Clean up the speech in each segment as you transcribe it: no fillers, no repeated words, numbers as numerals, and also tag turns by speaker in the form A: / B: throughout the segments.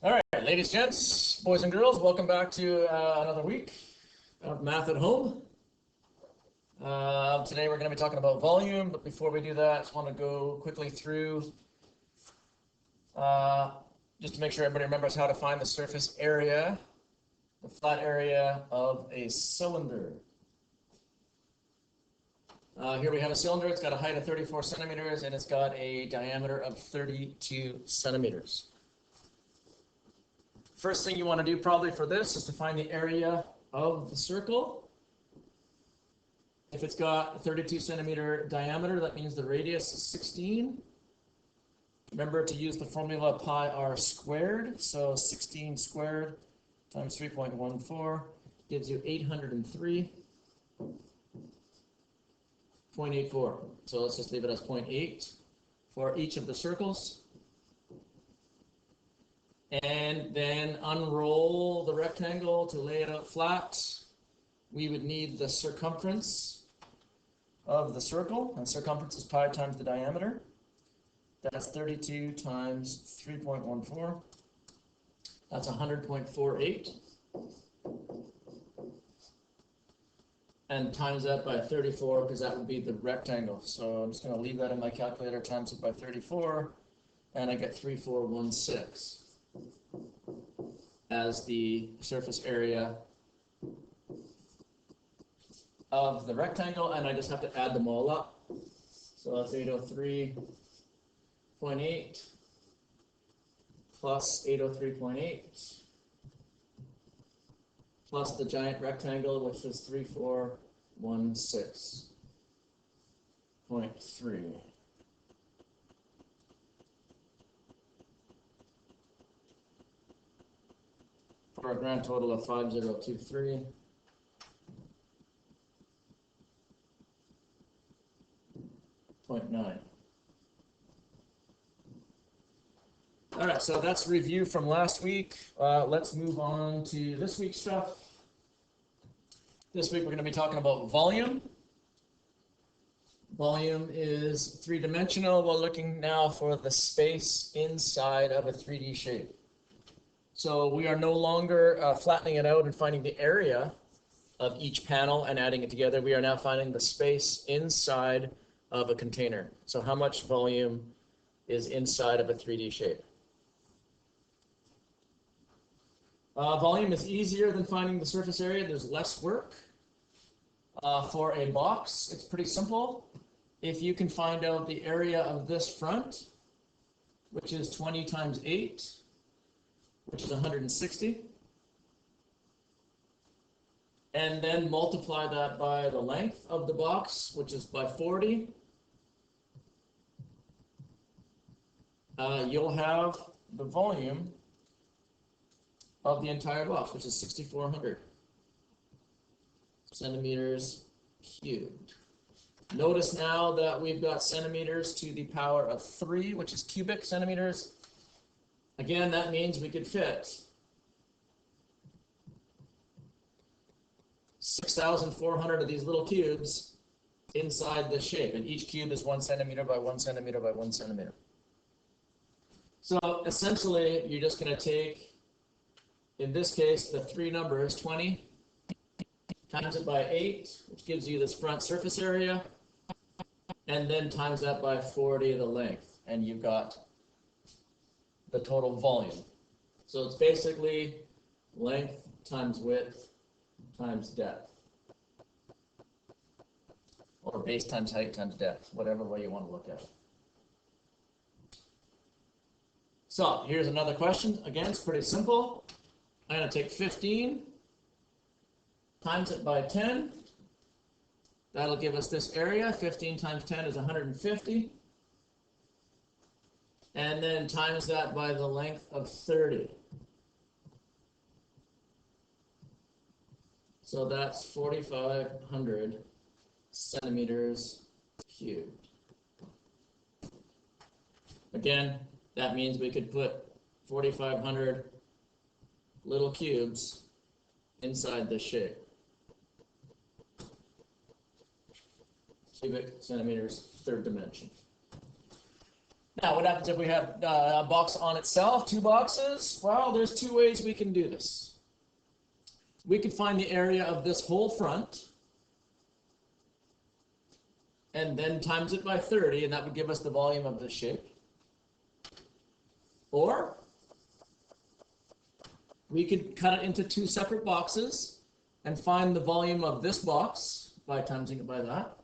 A: All right, ladies, gents, boys and girls, welcome back to another week of Math at Home. Today we're going to be talking about volume, but before we do that, I just want to go quickly through just to make sure everybody remembers how to find the surface area, the flat area of a cylinder. Here we have a cylinder. It's got a height of 34 centimeters and it's got a diameter of 32 centimeters. First thing you want to do probably for this is to find the area of the circle. If it's got a 32 centimeter diameter, that means the radius is 16. Remember to use the formula pi r squared. So 16 squared times 3.14 gives you 803.84. So let's just leave it as 0.8 for each of the circles. And then unroll the rectangle to lay it out flat. We would need the circumference of the circle, and circumference is pi times the diameter. That's 32 times 3.14. That's 100.48. And times that by 34, because that would be the rectangle. So I'm just going to leave that in my calculator, times it by 34, and I get 3416 as the surface area of the rectangle, and I just have to add them all up. So that's 803.8 plus 803.8 plus the giant rectangle, which is 3416.3. For a grand total of 5023.9. All right, so that's review from last week. Let's move on to this week's stuff. This week we're going to be talking about volume. Volume is three-dimensional. We're looking now for the space inside of a 3D shape. So we are no longer flattening it out and finding the area of each panel and adding it together. We are now finding the space inside of a container. So how much volume is inside of a 3D shape? Volume is easier than finding the surface area. There's less work. For a box, it's pretty simple. If you can find out the area of this front, which is 20 times 8, which is 160, and then multiply that by the length of the box, which is by 40, you'll have the volume of the entire box, which is 6,400 centimeters cubed. Notice now that we've got centimeters to the power of 3, which is cubic centimeters. Again, that means we could fit 6,400 of these little cubes inside the shape, and each cube is 1 centimeter by 1 centimeter by 1 centimeter. So essentially, you're just going to take, in this case, the three numbers, 20 times it by 8, which gives you this front surface area, and then times that by 40 the length, and you've got the total volume. So it's basically length times width times depth, or base times height times depth, whatever way you want to look at it. So here's another question. Again, it's pretty simple. I'm going to take 15, times it by 10. That'll give us this area. 15 times 10 is 150. And then times that by the length of 30. So that's 4,500 centimeters cubed. Again, that means we could put 4,500 little cubes inside this shape. Cubic centimeters, third dimension. Now, what happens if we have a box on itself, two boxes? Well, there's two ways we can do this. We could find the area of this whole front, and then times it by 30, and that would give us the volume of this shape. Or we could cut it into two separate boxes and find the volume of this box by timesing it by that.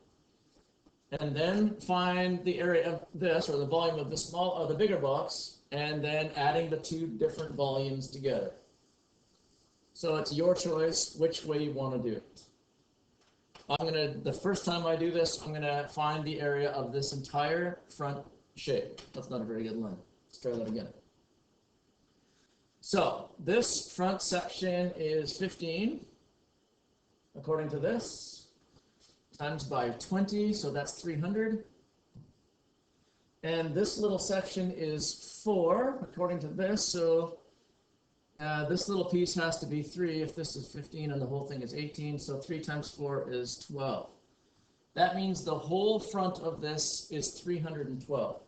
A: And then find the area of this, or the volume of the bigger box, and then adding the two different volumes together. So it's your choice which way you want to do it. The first time I do this, I'm gonna find the area of this entire front shape. That's not a very good line. Let's try that again. So this front section is 15, according to this, times by 20, so that's 300. And this little section is 4, according to this, so this little piece has to be 3 if this is 15 and the whole thing is 18, so 3 times 4 is 12. That means the whole front of this is 312.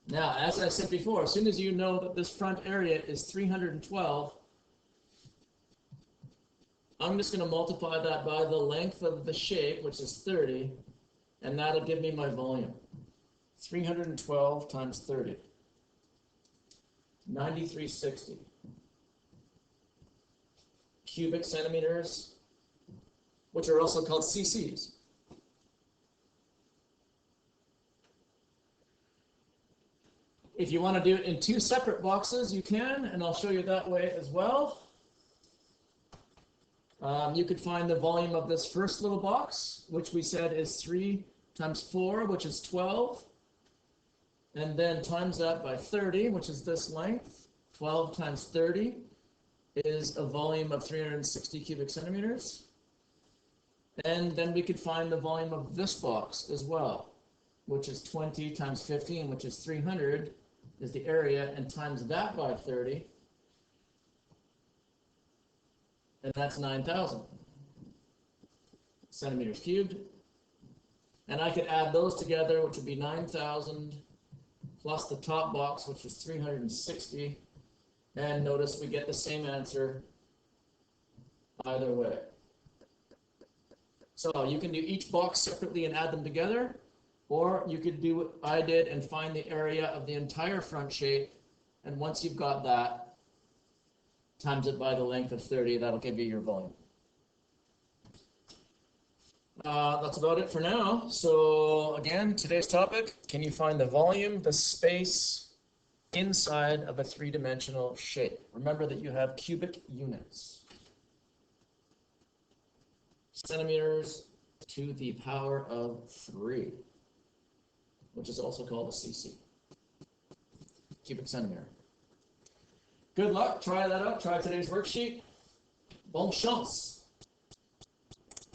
A: Now, as I said before, as soon as you know that this front area is 312, I'm just going to multiply that by the length of the shape, which is 30, and that'll give me my volume. 312 times 30. 9360 cubic centimeters, which are also called cc's. If you want to do it in two separate boxes, you can, and I'll show you that way as well. You could find the volume of this first little box, which we said is 3 times 4, which is 12. And then times that by 30, which is this length. 12 times 30 is a volume of 360 cubic centimeters. And then we could find the volume of this box as well, which is 20 times 15, which is 300, is the area, and times that by 30. And that's 9,000 centimeters cubed. And I could add those together, which would be 9,000 plus the top box, which is 360. And notice we get the same answer either way. So you can do each box separately and add them together, or you could do what I did and find the area of the entire front shape. And once you've got that, times it by the length of 30, that'll give you your volume. That's about it for now. So again, today's topic, can you find the volume, the space inside of a three-dimensional shape? Remember that you have cubic units. Centimeters to the power of 3, which is also called a cc, cubic centimeter. Good luck, try that out, try today's worksheet. Bonne chance.